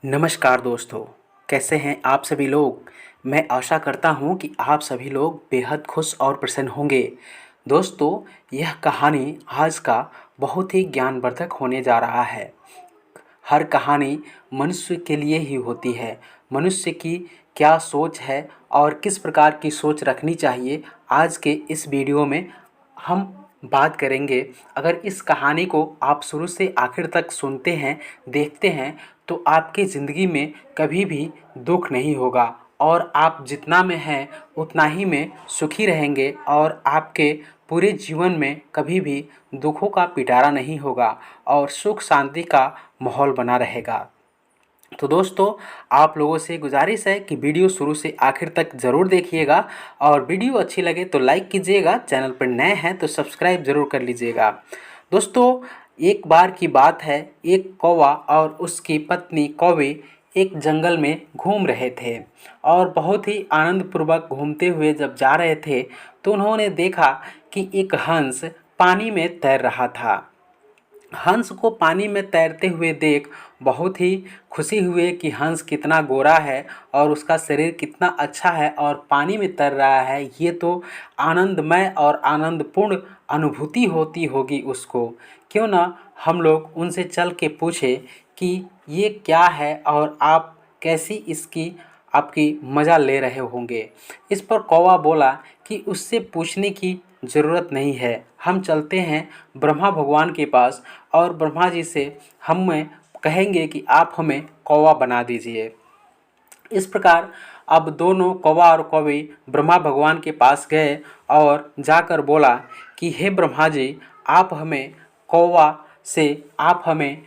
नमस्कार दोस्तों, कैसे हैं आप सभी लोग। मैं आशा करता हूं कि आप सभी लोग बेहद खुश और प्रसन्न होंगे। दोस्तों, यह कहानी आज का बहुत ही ज्ञानवर्धक होने जा रहा है। हर कहानी मनुष्य के लिए ही होती है। मनुष्य की क्या सोच है और किस प्रकार की सोच रखनी चाहिए, आज के इस वीडियो में हम बात करेंगे। अगर इस कहानी को आप शुरू से आखिर तक सुनते हैं, देखते हैं, तो आपकी ज़िंदगी में कभी भी दुख नहीं होगा और आप जितना में हैं उतना ही में सुखी रहेंगे और आपके पूरे जीवन में कभी भी दुखों का पिटारा नहीं होगा और सुख शांति का माहौल बना रहेगा। तो दोस्तों, आप लोगों से गुजारिश है कि वीडियो शुरू से आखिर तक ज़रूर देखिएगा और वीडियो अच्छी लगे तो लाइक कीजिएगा, चैनल पर नए हैं तो सब्सक्राइब ज़रूर कर लीजिएगा। दोस्तों, एक बार की बात है, एक कौवा और उसकी पत्नी कौवी एक जंगल में घूम रहे थे और बहुत ही आनंदपूर्वक घूमते हुए जब जा रहे थे तो उन्होंने देखा कि एक हंस पानी में तैर रहा था। हंस को पानी में तैरते हुए देख बहुत ही खुशी हुए कि हंस कितना गोरा है और उसका शरीर कितना अच्छा है और पानी में तैर रहा है। ये तो आनंदमय और आनंदपूर्ण अनुभूति होती होगी उसको। क्यों ना हम लोग उनसे चल के पूछे कि ये क्या है और आप कैसी इसकी आपकी मज़ा ले रहे होंगे। इस पर कौवा बोला कि उससे पूछने की ज़रूरत नहीं है, हम चलते हैं ब्रह्मा भगवान के पास और ब्रह्मा जी से हमें कहेंगे कि आप हमें कौवा बना दीजिए। इस प्रकार अब दोनों कौवा और कौवी ब्रह्मा भगवान के पास गए और जाकर बोला कि हे ब्रह्मा जी, आप हमें कौवा से आप हमें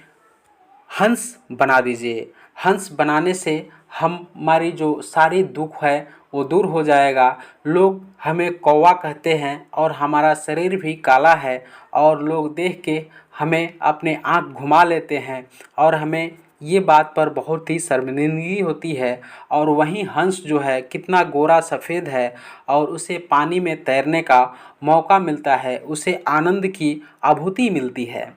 हंस बना दीजिए। हंस बनाने से हमारी जो सारी दुख है वो दूर हो जाएगा। लोग हमें कौवा कहते हैं और हमारा शरीर भी काला है और लोग देख के हमें अपने आँख घुमा लेते हैं और हमें ये बात पर बहुत ही शर्मिंदगी होती है। और वहीं हंस जो है कितना गोरा सफ़ेद है और उसे पानी में तैरने का मौका मिलता है, उसे आनंद की अनुभूति मिलती है।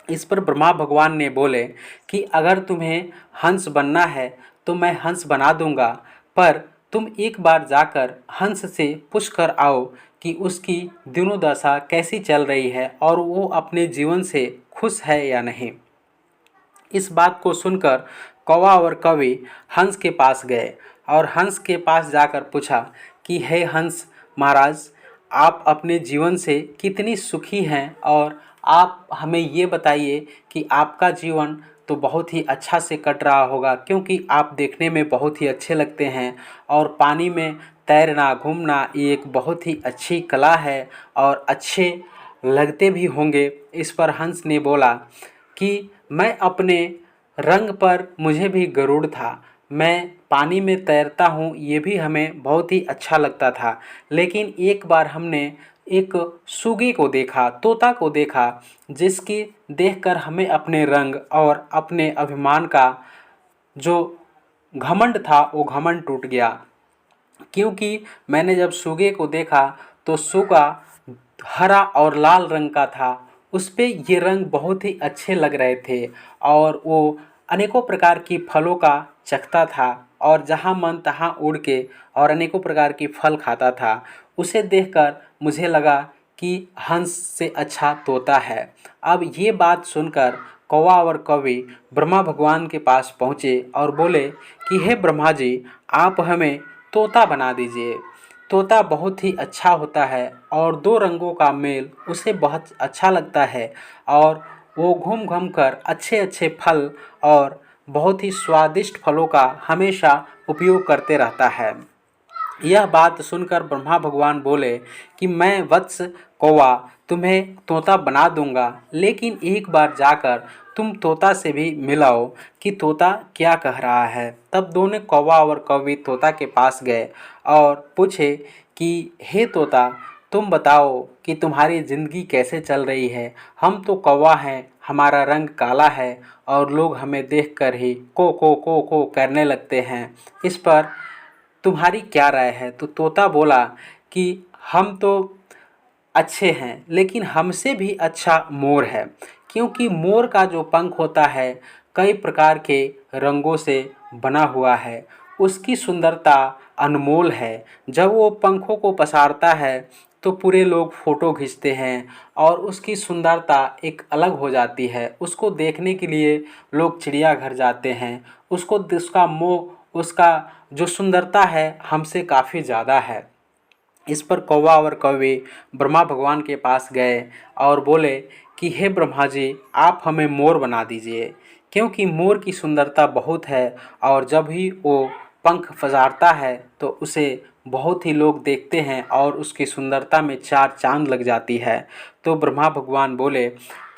इस पर ब्रह्मा भगवान ने बोले कि अगर तुम्हें हंस बनना है तो मैं हंस बना दूंगा, पर तुम एक बार जाकर हंस से पूछ कर आओ कि उसकी दिनोदशा कैसी चल रही है और वो अपने जीवन से खुश है या नहीं। इस बात को सुनकर कौवा और कौवी हंस के पास गए और हंस के पास जाकर पूछा कि हे हंस महाराज, आप अपने जीवन से कितनी सुखी हैं और आप हमें ये बताइए कि आपका जीवन तो बहुत ही अच्छा से कट रहा होगा, क्योंकि आप देखने में बहुत ही अच्छे लगते हैं और पानी में तैरना घूमना ये एक बहुत ही अच्छी कला है और अच्छे लगते भी होंगे। इस पर हंस ने बोला कि मैं अपने रंग पर मुझे भी गरुड़ था, मैं पानी में तैरता हूँ, ये भी हमें बहुत ही अच्छा लगता था। लेकिन एक बार हमने एक सूगे को देखा, तोता को देखा, जिसकी देखकर हमें अपने रंग और अपने अभिमान का जो घमंड था वो घमंड टूट गया। क्योंकि मैंने जब सूगे को देखा तो सूगा हरा और लाल रंग का था, उस पे ये रंग बहुत ही अच्छे लग रहे थे और वो अनेकों प्रकार की फलों का चखता था और जहाँ मन तहाँ उड़ के और अनेकों प्रकार की फल खाता था। उसे देखकर मुझे लगा कि हंस से अच्छा तोता है। अब ये बात सुनकर कौवा और कौवी ब्रह्मा भगवान के पास पहुँचे और बोले कि हे ब्रह्मा जी, आप हमें तोता बना दीजिए। तोता बहुत ही अच्छा होता है और दो रंगों का मेल उसे बहुत अच्छा लगता है और वो घूम घूम कर अच्छे अच्छे फल और बहुत ही स्वादिष्ट फलों का हमेशा उपयोग करते रहता है। यह बात सुनकर ब्रह्मा भगवान बोले कि मैं वत्स कौवा तुम्हें तोता बना दूंगा, लेकिन एक बार जाकर तुम तोता से भी मिलाओ कि तोता क्या कह रहा है। तब दोनों कौवा और कौवी तोता के पास गए और पूछे कि हे तोता, तुम बताओ कि तुम्हारी ज़िंदगी कैसे चल रही है। हम तो कौवा हैं, हमारा रंग काला है और लोग हमें देखकर ही को करने लगते हैं। इस पर तुम्हारी क्या राय है। तो तोता बोला कि हम तो अच्छे हैं, लेकिन हमसे भी अच्छा मोर है, क्योंकि मोर का जो पंख होता है कई प्रकार के रंगों से बना हुआ है। उसकी सुंदरता अनमोल है। जब वो पंखों को पसारता है तो पूरे लोग फ़ोटो खींचते हैं और उसकी सुंदरता एक अलग हो जाती है। उसको देखने के लिए लोग चिड़ियाघर जाते हैं। उसका मोह, उसका जो सुंदरता है हमसे काफ़ी ज़्यादा है। इस पर कौवा और कौवे ब्रह्मा भगवान के पास गए और बोले कि हे ब्रह्मा जी, आप हमें मोर बना दीजिए, क्योंकि मोर की सुंदरता बहुत है और जब भी वो पंख फसारता है तो उसे बहुत ही लोग देखते हैं और उसकी सुंदरता में चार चांद लग जाती है। तो ब्रह्मा भगवान बोले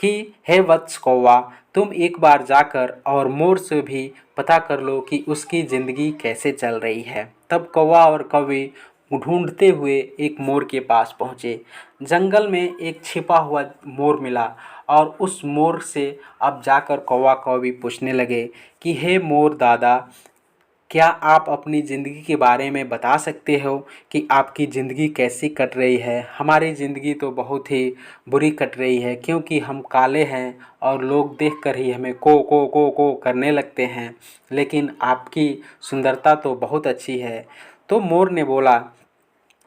कि हे वत्स कौवा, तुम एक बार जाकर और मोर से भी पता कर लो कि उसकी ज़िंदगी कैसे चल रही है। तब कौवा और कौवे ढूंढते हुए एक मोर के पास पहुँचे। जंगल में एक छिपा हुआ मोर मिला और उस मोर से अब जाकर कौवा कौवी पूछने लगे कि हे मोर दादा, क्या आप अपनी ज़िंदगी के बारे में बता सकते हो कि आपकी ज़िंदगी कैसी कट रही है? हमारी ज़िंदगी तो बहुत ही बुरी कट रही है, क्योंकि हम काले हैं और लोग देखकर ही हमें को करने लगते हैं, लेकिन आपकी सुंदरता तो बहुत अच्छी है। तो मोर ने बोला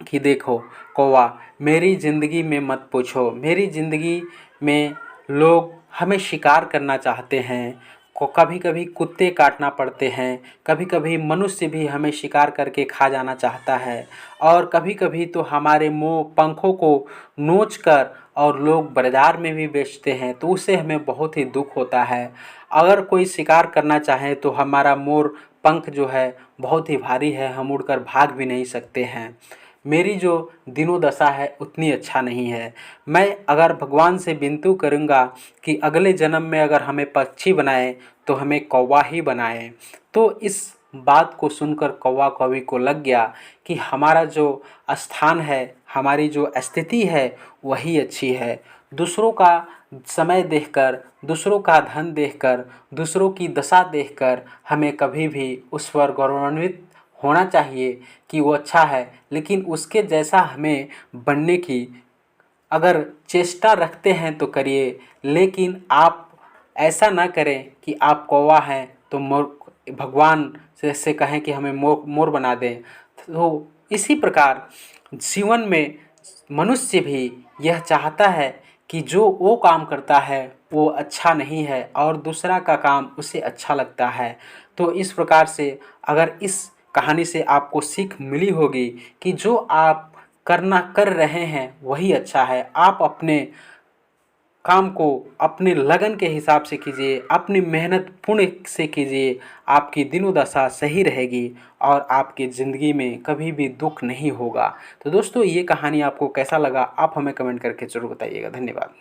कि देखो कौवा, मेरी ज़िंदगी में मत पूछो। मेरी ज़िंदगी में लोग हमें शिकार करना चाहते हैं, को कभी कभी कुत्ते काटना पड़ते हैं, कभी कभी मनुष्य भी हमें शिकार करके खा जाना चाहता है, और कभी कभी तो हमारे मुंह पंखों को नोच कर और लोग बाज़ार में भी बेचते हैं, तो उससे हमें बहुत ही दुख होता है। अगर कोई शिकार करना चाहे तो हमारा मोर पंख जो है बहुत ही भारी है, हम उड़कर भाग भी नहीं सकते हैं। मेरी जो दिनोदशा है उतनी अच्छा नहीं है। मैं अगर भगवान से विनती करूँगा कि अगले जन्म में अगर हमें पक्षी बनाए तो हमें कौवा ही बनाए। तो इस बात को सुनकर कौवा कौवी को लग गया कि हमारा जो स्थान है, हमारी जो स्थिति है वही अच्छी है। दूसरों का समय देखकर, दूसरों का धन देखकर, दूसरों की दशा देखकर हमें कभी भी उस पर गौरवान्वित होना चाहिए कि वो अच्छा है, लेकिन उसके जैसा हमें बनने की अगर चेष्टा रखते हैं तो करिए, लेकिन आप ऐसा ना करें कि आप कौवा हैं तो मोर भगवान से कहें कि हमें मोर बना दें। तो इसी प्रकार जीवन में मनुष्य भी यह चाहता है कि जो वो काम करता है वो अच्छा नहीं है और दूसरा का काम उसे अच्छा लगता है। तो इस प्रकार से अगर इस कहानी से आपको सीख मिली होगी कि जो आप कर रहे हैं वही अच्छा है। आप अपने काम को अपने लगन के हिसाब से कीजिए, अपनी मेहनत पुण्य से कीजिए, आपकी दिनोदशा सही रहेगी और आपकी ज़िंदगी में कभी भी दुख नहीं होगा। तो दोस्तों, ये कहानी आपको कैसा लगा आप हमें कमेंट करके ज़रूर बताइएगा। धन्यवाद।